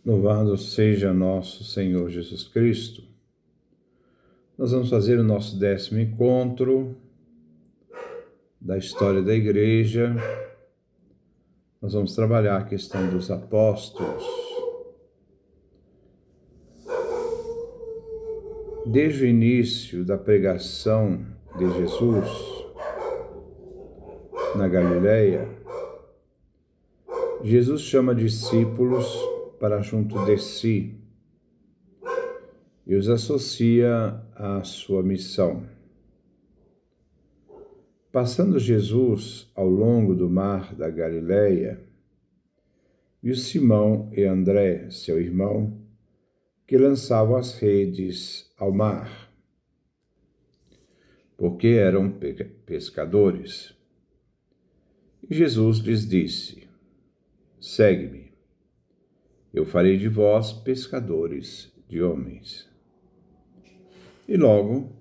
Louvado seja nosso Senhor Jesus Cristo. Nós vamos fazer o nosso 10º encontro da história da Igreja. Nós vamos trabalhar a questão dos apóstolos. Desde o início da pregação de Jesus na Galileia, Jesus chama discípulos para junto de si e os associa à sua missão. Passando Jesus ao longo do mar da Galileia, viu Simão e André, seu irmão, que lançavam as redes ao mar, porque eram pescadores. E Jesus lhes disse: Segue-me, eu farei de vós pescadores de homens. E logo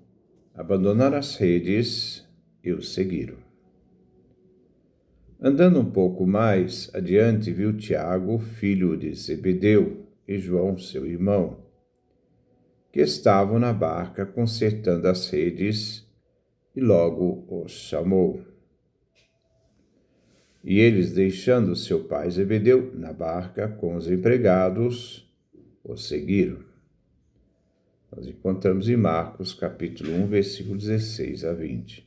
abandonaram as redes e o seguiram. Andando um pouco mais adiante, viu Tiago, filho de Zebedeu, e João, seu irmão, que estavam na barca consertando as redes, e logo os chamou. E eles, deixando seu pai Zebedeu na barca com os empregados, o seguiram. Nós encontramos em Marcos, capítulo 1, versículo 16 a 20.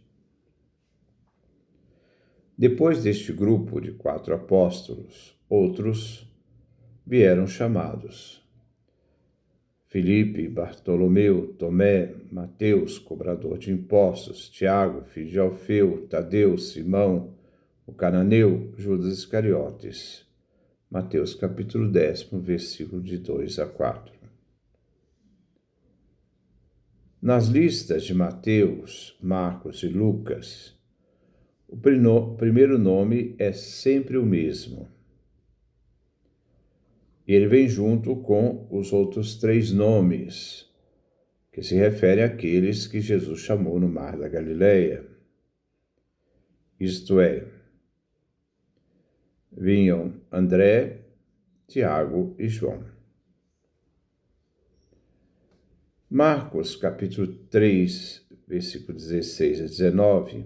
Depois deste grupo de 4 apóstolos, outros vieram chamados: Filipe, Bartolomeu, Tomé, Mateus, cobrador de impostos, Tiago, filho de Alfeu, Tadeu, Simão, o cananeu, Judas Iscariotes. Mateus capítulo 10, versículo de 2 a 4. Nas listas de Mateus, Marcos e Lucas, o primeiro nome é sempre o mesmo. E ele vem junto com os outros 3 nomes, que se referem àqueles que Jesus chamou no mar da Galileia. Isto é, vinham André, Tiago e João. Marcos, capítulo 3, versículo 16 a 19,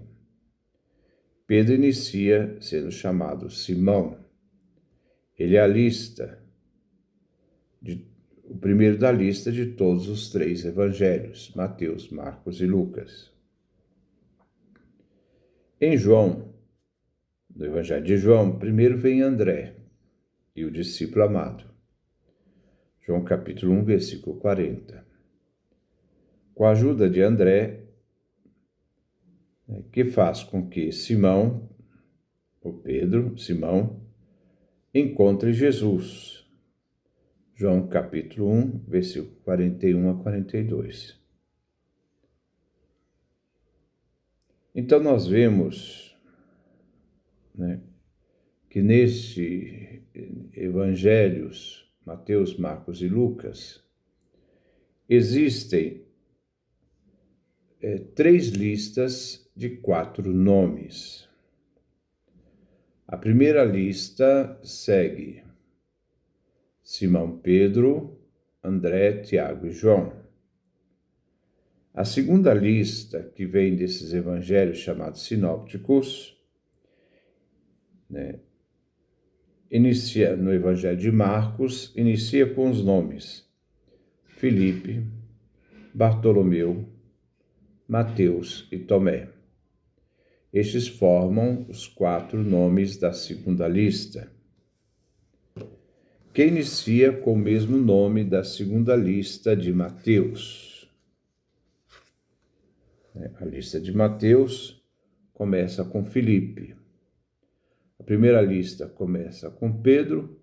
Pedro inicia sendo chamado Simão. Ele é o primeiro da lista de todos os 3 evangelhos, Mateus, Marcos e Lucas. Em João, no evangelho de João, primeiro vem André e o discípulo amado. João capítulo 1, versículo 40. Com a ajuda de André, que faz com que Simão, Simão, encontre Jesus. João capítulo 1, versículo 41 a 42. Então nós vemos, que neste evangelhos, Mateus, Marcos e Lucas, existem 3 listas de 4 nomes. A primeira lista segue Simão Pedro, André, Tiago e João. A segunda lista, que vem desses evangelhos chamados sinópticos, inicia no evangelho de Marcos, inicia com os nomes Filipe, Bartolomeu, Mateus e Tomé. Estes formam os 4 nomes da segunda lista, que inicia com o mesmo nome da segunda lista de Mateus. A lista de Mateus começa com Filipe. A primeira lista começa com Pedro.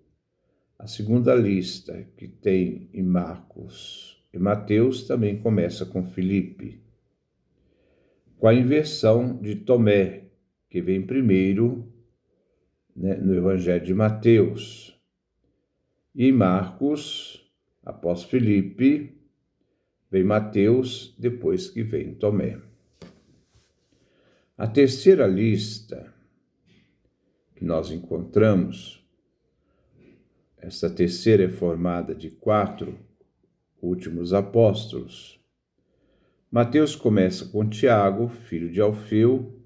A segunda lista, que tem em Marcos e Mateus, também começa com Filipe, com a inversão de Tomé, que vem primeiro, no Evangelho de Mateus. E em Marcos, após Filipe, vem Mateus, depois que vem Tomé. A terceira lista que nós encontramos Esta terceira é formada de 4 últimos apóstolos. Mateus começa com Tiago, filho de Alfeu,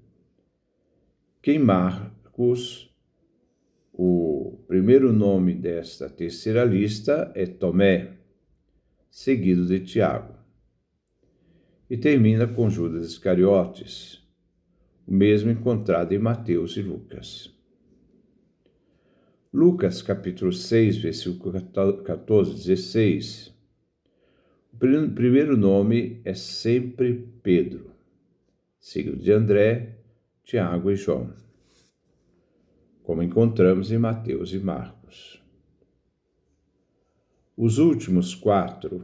que em Marcos, o primeiro nome desta terceira lista é Tomé, seguido de Tiago. E termina com Judas Iscariotes, o mesmo encontrado em Mateus e Lucas. Lucas, capítulo 6, versículo 14, 16. O primeiro nome é sempre Pedro, seguido de André, Tiago e João, como encontramos em Mateus e Marcos. Os últimos 4,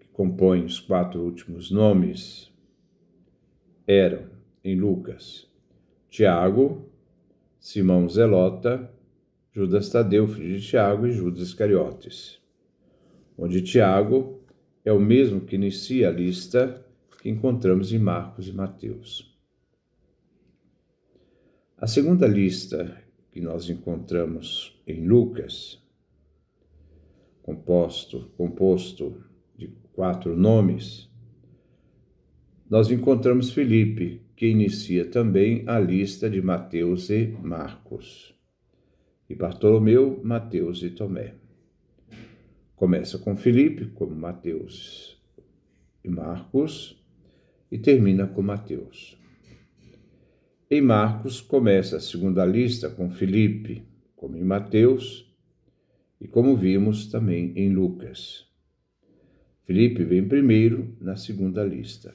que compõem os 4 últimos nomes, eram, em Lucas, Tiago, Simão Zelota, Judas Tadeu, filho de Tiago, e Judas Iscariotes, onde Tiago é o mesmo que inicia a lista que encontramos em Marcos e Mateus. A segunda lista que nós encontramos em Lucas, composto de 4 nomes, nós encontramos Filipe, que inicia também a lista de Mateus e Marcos, e Bartolomeu, Mateus e Tomé. Começa com Filipe, como Mateus e Marcos, e termina com Mateus. Em Marcos, começa a segunda lista com Filipe, como em Mateus, e como vimos também em Lucas. Filipe vem primeiro na segunda lista.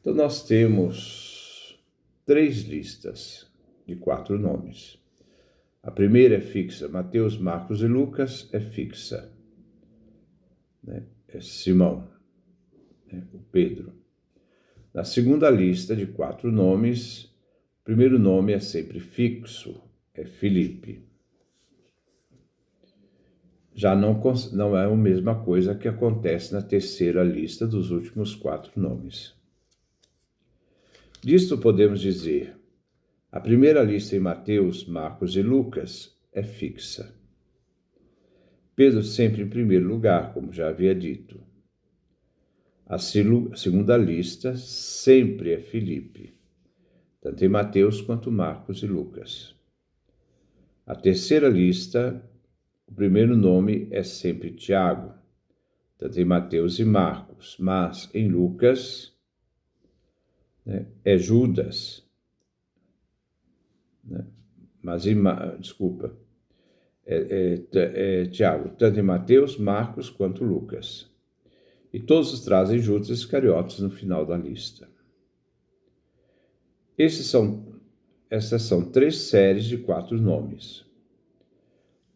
Então, nós temos 3 listas de 4 nomes. A primeira é fixa, Mateus, Marcos e Lucas é fixa. É Simão, o Pedro. Na segunda lista de 4 nomes, o primeiro nome é sempre fixo, é Filipe. Já não é a mesma coisa que acontece na terceira lista dos últimos 4 nomes. Disto podemos dizer, a primeira lista em Mateus, Marcos e Lucas é fixa. Pedro sempre em primeiro lugar, como já havia dito. A segunda lista sempre é Filipe, tanto em Mateus quanto Marcos e Lucas. A terceira lista, o primeiro nome é sempre Tiago, tanto em Mateus e Marcos, mas em Lucas é Judas. Tiago, tanto em Mateus, Marcos quanto Lucas. E todos trazem Judas Iscariotes no final da lista. Essas são 3 séries de 4 nomes.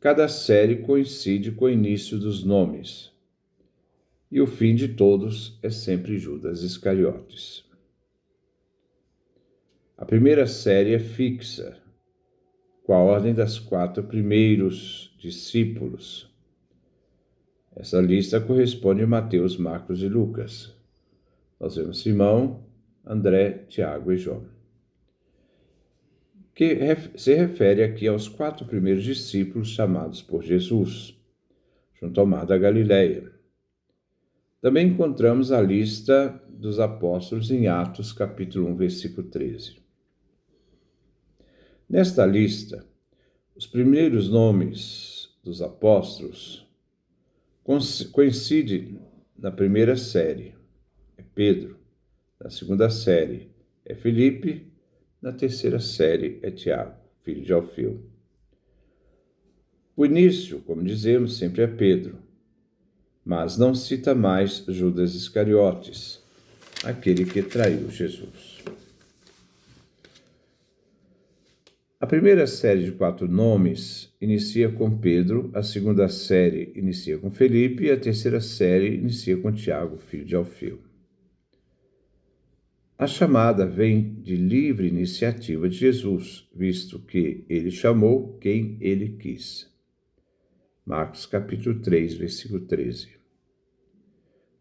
Cada série coincide com o início dos nomes. E o fim de todos é sempre Judas Iscariotes. A primeira série é fixa, com a ordem das 4 primeiros discípulos. Essa lista corresponde a Mateus, Marcos e Lucas. Nós vemos Simão, André, Tiago e João, que se refere aqui aos 4 primeiros discípulos chamados por Jesus, junto ao mar da Galileia. Também encontramos a lista dos apóstolos em Atos, capítulo 1, versículo 13. Nesta lista, os primeiros nomes dos apóstolos coincidem na primeira série, é Pedro. Na segunda série é Filipe. Na terceira série é Tiago, filho de Alfeu. O início, como dizemos, sempre é Pedro, mas não cita mais Judas Iscariotes, aquele que traiu Jesus. A primeira série de 4 nomes inicia com Pedro, a segunda série inicia com Felipe e a terceira série inicia com Tiago, filho de Alfeu. A chamada vem de livre iniciativa de Jesus, visto que ele chamou quem ele quis. Marcos capítulo 3, versículo 13.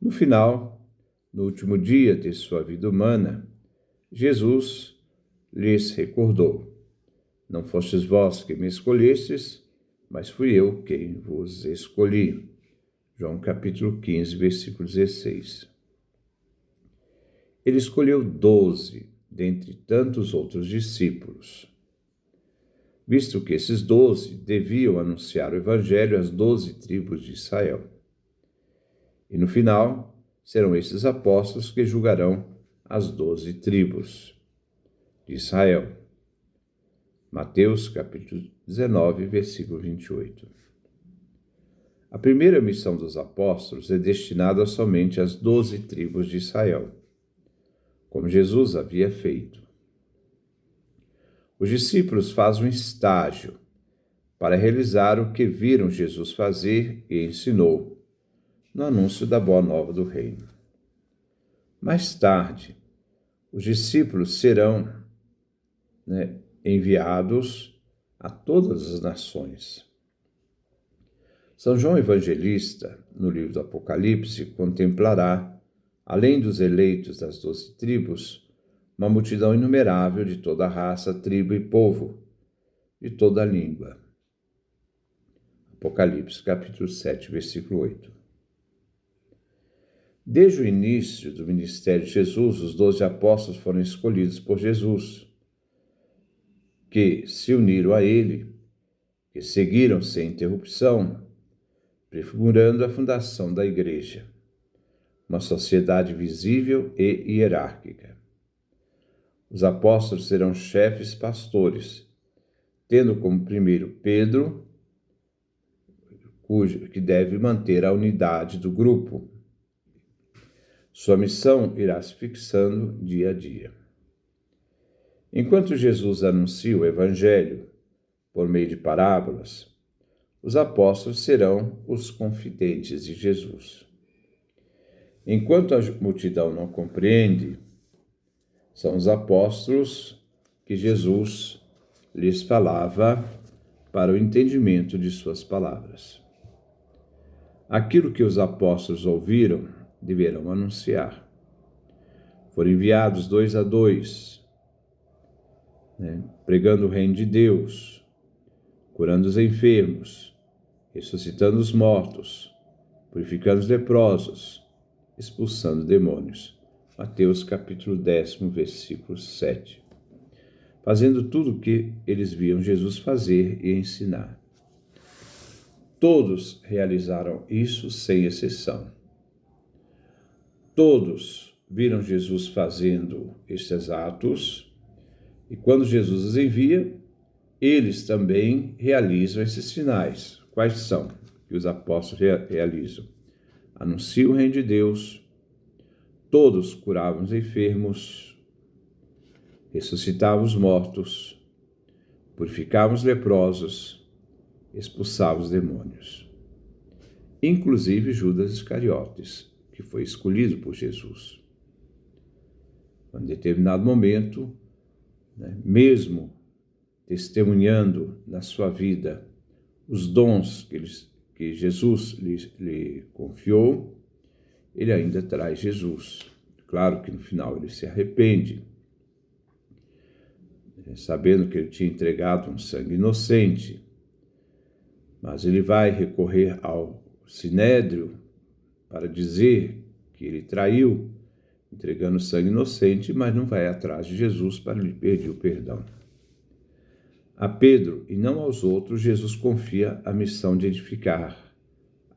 No final, no último dia de sua vida humana, Jesus lhes recordou: Não fostes vós que me escolhestes, mas fui eu quem vos escolhi. João capítulo 15, versículo 16. Ele escolheu 12 dentre tantos outros discípulos, visto que esses 12 deviam anunciar o evangelho às 12 tribos de Israel. E no final, serão esses apóstolos que julgarão as 12 tribos de Israel. Mateus capítulo 19, versículo 28. A primeira missão dos apóstolos é destinada somente às 12 tribos de Israel, como Jesus havia feito. Os discípulos fazem um estágio para realizar o que viram Jesus fazer e ensinou no anúncio da Boa Nova do Reino. Mais tarde, os discípulos serão enviados a todas as nações. São João Evangelista, no livro do Apocalipse, contemplará, além dos eleitos das 12 tribos, uma multidão inumerável de toda raça, tribo e povo, de toda língua. Apocalipse, capítulo 7, versículo 8. Desde o início do ministério de Jesus, os 12 apóstolos foram escolhidos por Jesus, que se uniram a ele, que seguiram sem interrupção, prefigurando a fundação da Igreja, uma sociedade visível e hierárquica. Os apóstolos serão chefes pastores, tendo como primeiro Pedro, que deve manter a unidade do grupo. Sua missão irá se fixando dia a dia. Enquanto Jesus anuncia o Evangelho por meio de parábolas, os apóstolos serão os confidentes de Jesus. Enquanto a multidão não compreende, são os apóstolos que Jesus lhes falava para o entendimento de suas palavras. Aquilo que os apóstolos ouviram, deverão anunciar. Foram enviados 2 a 2, pregando o reino de Deus, curando os enfermos, ressuscitando os mortos, purificando os leprosos, expulsando demônios. Mateus capítulo 10, versículo 7. Fazendo tudo o que eles viam Jesus fazer e ensinar. Todos realizaram isso sem exceção. Todos viram Jesus fazendo estes atos, e quando Jesus os envia, eles também realizam esses sinais. Quais são que os apóstolos realizam? Anunciam o reino de Deus, todos curavam os enfermos, ressuscitavam os mortos, purificavam os leprosos, expulsavam os demônios. Inclusive Judas Iscariotes, que foi escolhido por Jesus. Em determinado momento, mesmo testemunhando na sua vida os dons que Jesus lhe confiou, ele ainda traz Jesus. Claro que no final ele se arrepende, sabendo que ele tinha entregado um sangue inocente, mas ele vai recorrer ao Sinédrio para dizer que ele traiu, entregando sangue inocente, mas não vai atrás de Jesus para lhe pedir o perdão. A Pedro e não aos outros, Jesus confia a missão de edificar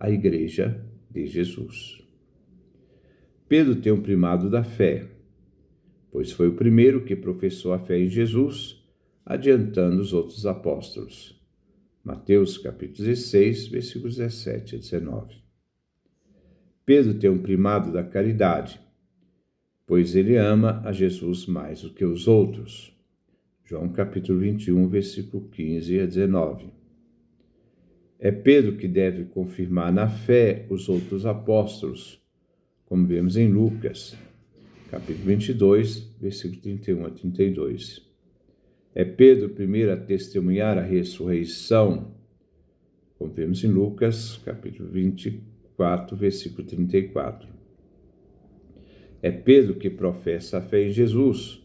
a igreja de Jesus. Pedro tem o primado da fé, pois foi o primeiro que professou a fé em Jesus, adiantando os outros apóstolos. Mateus capítulo 16, versículos 17 a 19. Pedro tem o primado da caridade, pois ele ama a Jesus mais do que os outros. João capítulo 21, versículo 15 a 19. É Pedro que deve confirmar na fé os outros apóstolos, como vemos em Lucas, capítulo 22, versículo 31 a 32. É Pedro primeiro a testemunhar a ressurreição, como vemos em Lucas, capítulo 24, versículo 34. É Pedro que professa a fé em Jesus,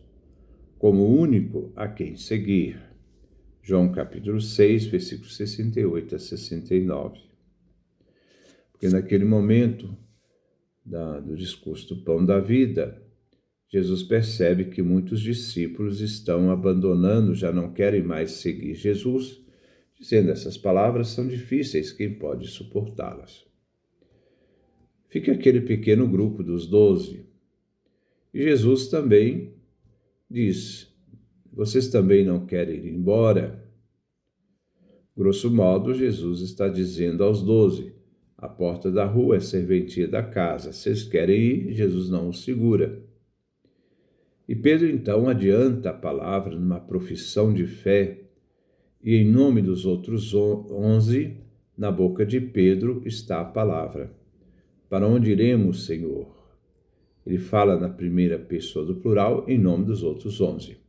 como o único a quem seguir. João capítulo 6, versículos 68 a 69. Porque naquele momento do discurso do pão da vida, Jesus percebe que muitos discípulos estão abandonando, já não querem mais seguir Jesus, dizendo: essas palavras são difíceis, quem pode suportá-las? Fica aquele pequeno grupo dos 12. E Jesus também diz: vocês também não querem ir embora? Grosso modo, Jesus está dizendo aos 12: a porta da rua é serventia da casa. Vocês querem ir? Jesus não os segura. E Pedro então adianta a palavra numa profissão de fé, e em nome dos outros 11, na boca de Pedro está a palavra. Para onde iremos, Senhor? Ele fala na primeira pessoa do plural, em nome dos outros 11.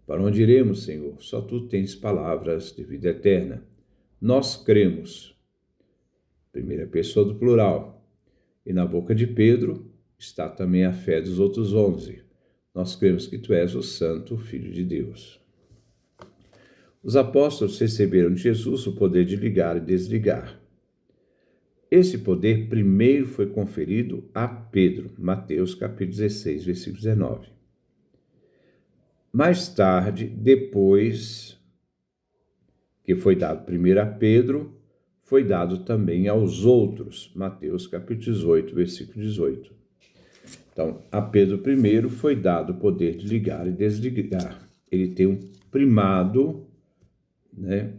Para onde iremos, Senhor? Só tu tens palavras de vida eterna. Nós cremos. Primeira pessoa do plural. E na boca de Pedro está também a fé dos outros 11. Nós cremos que tu és o Santo Filho de Deus. Os apóstolos receberam de Jesus o poder de ligar e desligar. Esse poder primeiro foi conferido a Pedro, Mateus capítulo 16, versículo 19. Mais tarde, depois que foi dado primeiro a Pedro, foi dado também aos outros, Mateus capítulo 18, versículo 18. Então, a Pedro primeiro foi dado o poder de ligar e desligar. Ele tem um primado, né?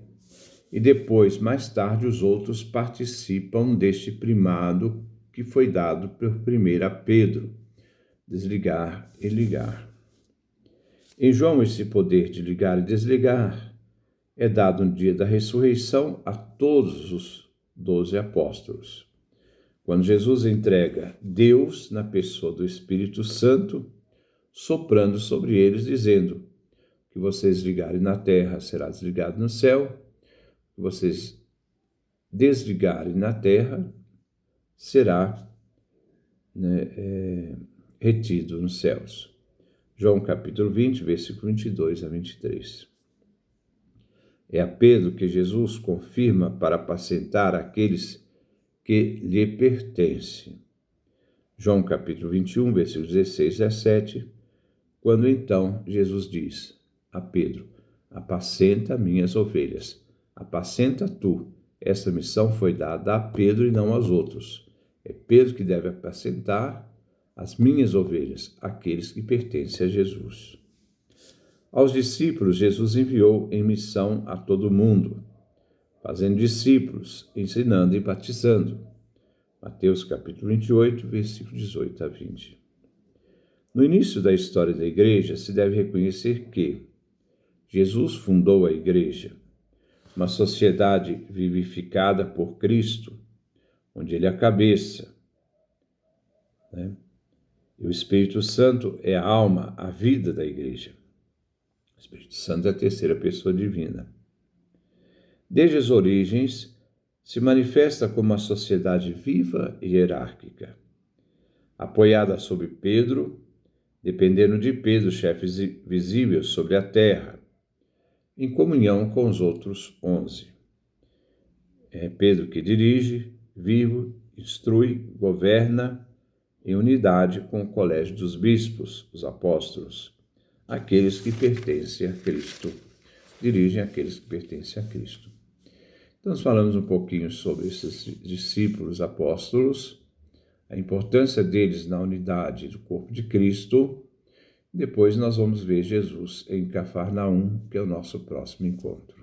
E depois, mais tarde, os outros participam deste primado que foi dado por primeiro a Pedro, desligar e ligar. Em João, esse poder de ligar e desligar é dado no dia da ressurreição a todos os 12 apóstolos. Quando Jesus entrega Deus na pessoa do Espírito Santo, soprando sobre eles, dizendo: que vocês ligarem na terra será desligado no céu, que vocês desligarem na terra será retido nos céus. João capítulo 20, versículo 22 a 23. É a Pedro que Jesus confirma para apacentar aqueles que lhe pertencem. João capítulo 21, versículos 16 a 17, quando então Jesus diz a Pedro: apacenta minhas ovelhas, apacenta tu. Essa missão foi dada a Pedro e não aos outros. É Pedro que deve apacentar as minhas ovelhas, aqueles que pertencem a Jesus. Aos discípulos, Jesus enviou em missão a todo mundo, fazendo discípulos, ensinando e batizando. Mateus capítulo 28, versículo 18 a 20. No início da história da igreja, se deve reconhecer que Jesus fundou a igreja, uma sociedade vivificada por Cristo, onde ele é a cabeça, né? E o Espírito Santo é a alma, a vida da igreja. O Espírito Santo é a terceira pessoa divina. Desde as origens, se manifesta como uma sociedade viva e hierárquica, apoiada sobre Pedro, dependendo de Pedro, chefe visível sobre a terra, em comunhão com os outros 11. É Pedro que dirige, vive, instrui, governa, em unidade com o colégio dos bispos, os apóstolos, aqueles que pertencem a Cristo, dirigem aqueles que pertencem a Cristo. Então, nós falamos um pouquinho sobre esses discípulos apóstolos, a importância deles na unidade do corpo de Cristo. Depois nós vamos ver Jesus em Cafarnaum, que é o nosso próximo encontro.